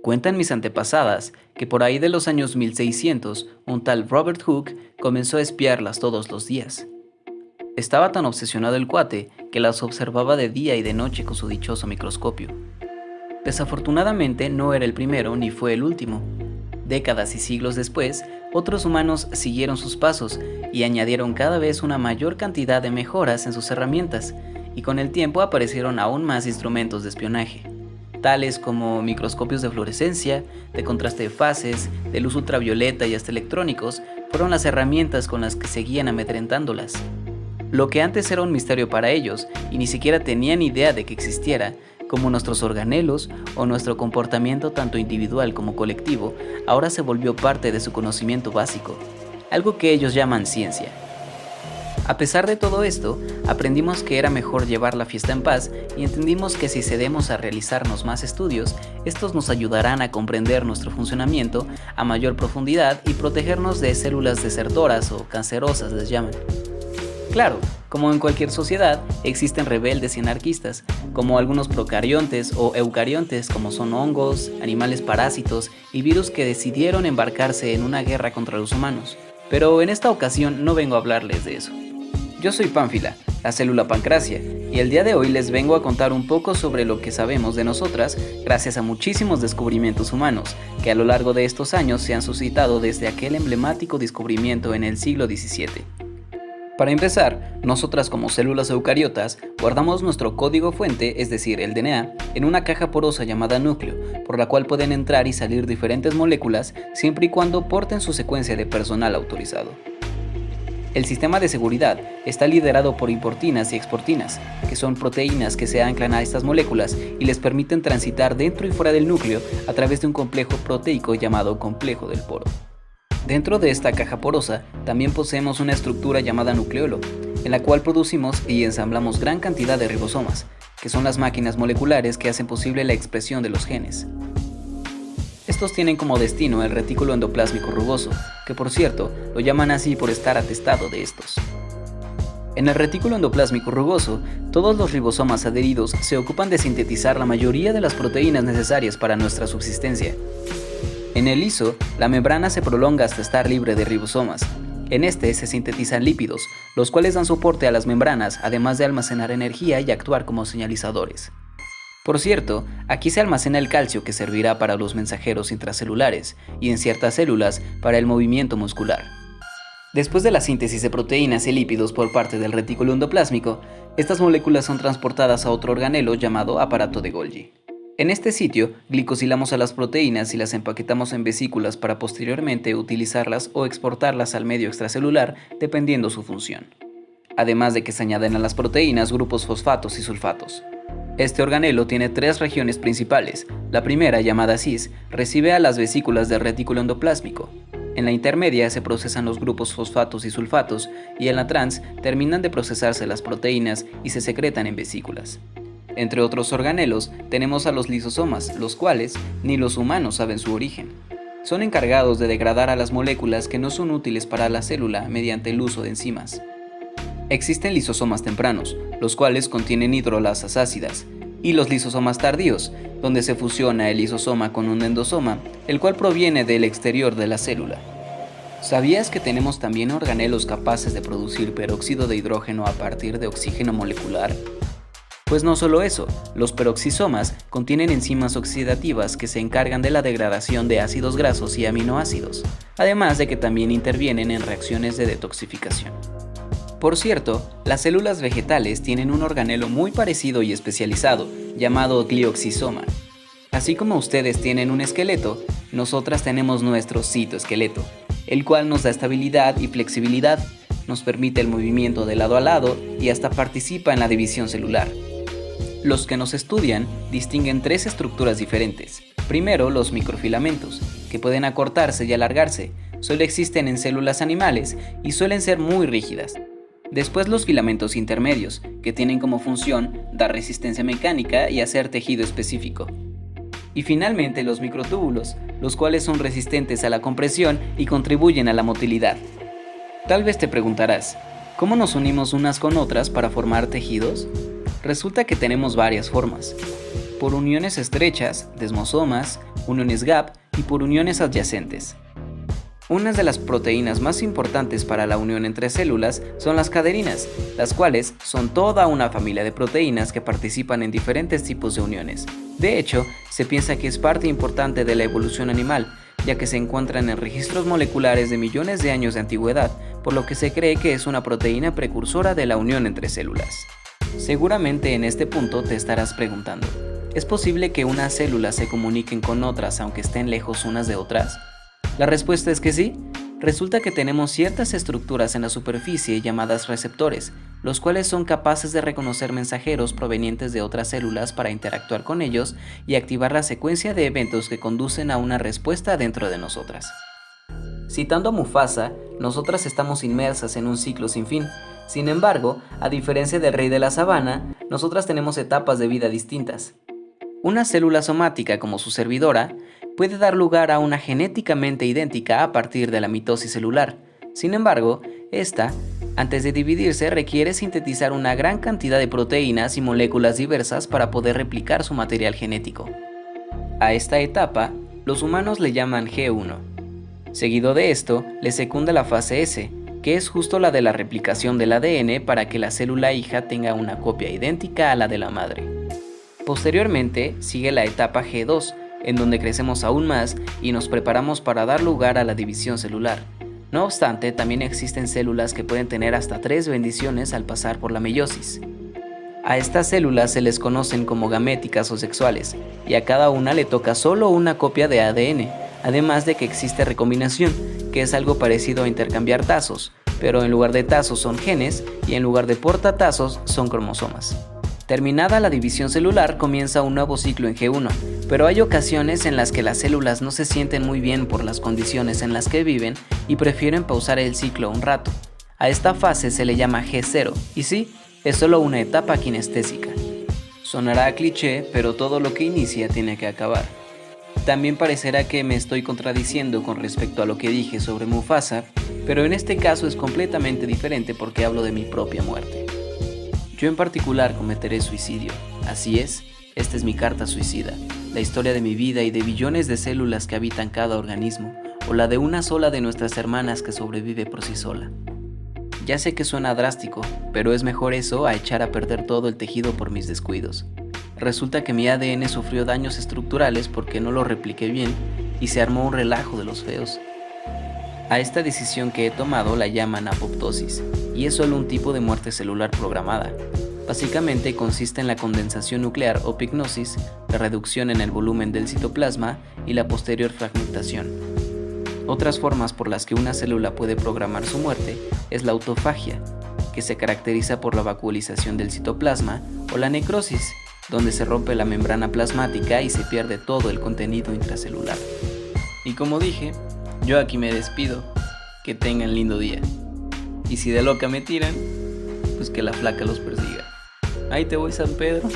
Cuentan mis antepasadas que por ahí de los años 1600, un tal Robert Hooke comenzó a espiarlas todos los días. Estaba tan obsesionado el cuate que las observaba de día y de noche con su dichoso microscopio. Desafortunadamente no era el primero ni fue el último. Décadas y siglos después, otros humanos siguieron sus pasos y añadieron cada vez una mayor cantidad de mejoras en sus herramientas, y con el tiempo aparecieron aún más instrumentos de espionaje, tales como microscopios de fluorescencia, de contraste de fases, de luz ultravioleta y hasta electrónicos, fueron las herramientas con las que seguían amedrentándolas. Lo que antes era un misterio para ellos y ni siquiera tenían idea de que existiera, como nuestros organelos o nuestro comportamiento tanto individual como colectivo, ahora se volvió parte de su conocimiento básico, algo que ellos llaman ciencia. A pesar de todo esto, aprendimos que era mejor llevar la fiesta en paz y entendimos que si cedemos a realizarnos más estudios, estos nos ayudarán a comprender nuestro funcionamiento a mayor profundidad y protegernos de células desertoras o cancerosas les llaman. Claro, como en cualquier sociedad, existen rebeldes y anarquistas, como algunos procariontes o eucariontes como son hongos, animales parásitos y virus que decidieron embarcarse en una guerra contra los humanos. Pero en esta ocasión no vengo a hablarles de eso. Yo soy Pánfila, la célula pancracia, y el día de hoy les vengo a contar un poco sobre lo que sabemos de nosotras gracias a muchísimos descubrimientos humanos que a lo largo de estos años se han suscitado desde aquel emblemático descubrimiento en el siglo XVII. Para empezar, nosotras como células eucariotas guardamos nuestro código fuente, es decir, el DNA, en una caja porosa llamada núcleo, por la cual pueden entrar y salir diferentes moléculas siempre y cuando porten su secuencia de personal autorizado. El sistema de seguridad está liderado por importinas y exportinas, que son proteínas que se anclan a estas moléculas y les permiten transitar dentro y fuera del núcleo a través de un complejo proteico llamado complejo del poro. Dentro de esta caja porosa también poseemos una estructura llamada nucleolo, en la cual producimos y ensamblamos gran cantidad de ribosomas, que son las máquinas moleculares que hacen posible la expresión de los genes. Estos tienen como destino el retículo endoplásmico rugoso, que por cierto, lo llaman así por estar atestado de estos. En el retículo endoplásmico rugoso, todos los ribosomas adheridos se ocupan de sintetizar la mayoría de las proteínas necesarias para nuestra subsistencia. En el liso, la membrana se prolonga hasta estar libre de ribosomas. En este se sintetizan lípidos, los cuales dan soporte a las membranas, además de almacenar energía y actuar como señalizadores. Por cierto, aquí se almacena el calcio que servirá para los mensajeros intracelulares y en ciertas células para el movimiento muscular. Después de la síntesis de proteínas y lípidos por parte del retículo endoplásmico, estas moléculas son transportadas a otro organelo llamado aparato de Golgi. En este sitio, glicosilamos a las proteínas y las empaquetamos en vesículas para posteriormente utilizarlas o exportarlas al medio extracelular dependiendo su función. Además de que se añaden a las proteínas grupos fosfatos y sulfatos. Este organelo tiene tres regiones principales. La primera, llamada cis, recibe a las vesículas del retículo endoplásmico. En la intermedia se procesan los grupos fosfatos y sulfatos y en la trans terminan de procesarse las proteínas y se secretan en vesículas. Entre otros organelos tenemos a los lisosomas, los cuales ni los humanos saben su origen. Son encargados de degradar a las moléculas que no son útiles para la célula mediante el uso de enzimas. Existen lisosomas tempranos, los cuales contienen hidrolasas ácidas, y los lisosomas tardíos, donde se fusiona el lisosoma con un endosoma, el cual proviene del exterior de la célula. ¿Sabías que tenemos también organelos capaces de producir peróxido de hidrógeno a partir de oxígeno molecular? Pues no solo eso, los peroxisomas contienen enzimas oxidativas que se encargan de la degradación de ácidos grasos y aminoácidos, además de que también intervienen en reacciones de detoxificación. Por cierto, las células vegetales tienen un organelo muy parecido y especializado, llamado glioxisoma. Así como ustedes tienen un esqueleto, nosotras tenemos nuestro citoesqueleto, el cual nos da estabilidad y flexibilidad, nos permite el movimiento de lado a lado y hasta participa en la división celular. Los que nos estudian distinguen tres estructuras diferentes. Primero, los microfilamentos, que pueden acortarse y alargarse, solo existen en células animales y suelen ser muy rígidas. Después los filamentos intermedios, que tienen como función dar resistencia mecánica y hacer tejido específico. Y finalmente los microtúbulos, los cuales son resistentes a la compresión y contribuyen a la motilidad. Tal vez te preguntarás, ¿cómo nos unimos unas con otras para formar tejidos? Resulta que tenemos varias formas. por uniones estrechas, desmosomas, uniones gap y por uniones adyacentes. Unas de las proteínas más importantes para la unión entre células son las caderinas, las cuales son toda una familia de proteínas que participan en diferentes tipos de uniones. De hecho, se piensa que es parte importante de la evolución animal, ya que se encuentran en registros moleculares de millones de años de antigüedad, por lo que se cree que es una proteína precursora de la unión entre células. Seguramente en este punto te estarás preguntando, ¿es posible que unas células se comuniquen con otras aunque estén lejos unas de otras? La respuesta es que sí. Resulta que tenemos ciertas estructuras en la superficie llamadas receptores, los cuales son capaces de reconocer mensajeros provenientes de otras células para interactuar con ellos y activar la secuencia de eventos que conducen a una respuesta dentro de nosotras. Citando a Mufasa, nosotras estamos inmersas en un ciclo sin fin. Sin embargo, a diferencia del rey de la sabana, nosotras tenemos etapas de vida distintas. Una célula somática como su servidora puede dar lugar a una genéticamente idéntica a partir de la mitosis celular. Sin embargo, esta, antes de dividirse, requiere sintetizar una gran cantidad de proteínas y moléculas diversas para poder replicar su material genético. A esta etapa, los humanos le llaman G1. Seguido de esto, le secunda la fase S, que es justo la de la replicación del ADN para que la célula hija tenga una copia idéntica a la de la madre. Posteriormente, sigue la etapa G2, en donde crecemos aún más y nos preparamos para dar lugar a la división celular. No obstante, también existen células que pueden tener hasta 3 bendiciones al pasar por la meiosis. A estas células se les conocen como gaméticas o sexuales, y a cada una le toca solo una copia de ADN, además de que existe recombinación, que es algo parecido a intercambiar tazos, pero en lugar de tazos son genes y en lugar de portatazos son cromosomas. Terminada la división celular, comienza un nuevo ciclo en G1, pero hay ocasiones en las que las células no se sienten muy bien por las condiciones en las que viven y prefieren pausar el ciclo un rato. A esta fase se le llama G0, y sí, es solo una etapa kinestésica. Sonará a cliché, pero todo lo que inicia tiene que acabar. También parecerá que me estoy contradiciendo con respecto a lo que dije sobre Mufasa, pero en este caso es completamente diferente porque hablo de mi propia muerte. Yo en particular cometeré suicidio. Así es, esta es mi carta suicida, la historia de mi vida y de billones de células que habitan cada organismo, o la de una sola de nuestras hermanas que sobrevive por sí sola. Ya sé que suena drástico, pero es mejor eso a echar a perder todo el tejido por mis descuidos. Resulta que mi ADN sufrió daños estructurales porque no lo repliqué bien y se armó un relajo de los feos. A esta decisión que he tomado la llaman apoptosis, y es solo un tipo de muerte celular programada. Básicamente consiste en la condensación nuclear o pignosis, la reducción en el volumen del citoplasma y la posterior fragmentación. Otras formas por las que una célula puede programar su muerte es la autofagia, que se caracteriza por la vacuolización del citoplasma, o la necrosis, donde se rompe la membrana plasmática y se pierde todo el contenido intracelular. Y como dije, yo aquí me despido. Que tengan lindo día. Y si de loca me tiran, pues que la flaca los persiga. Ahí te voy, San Pedro.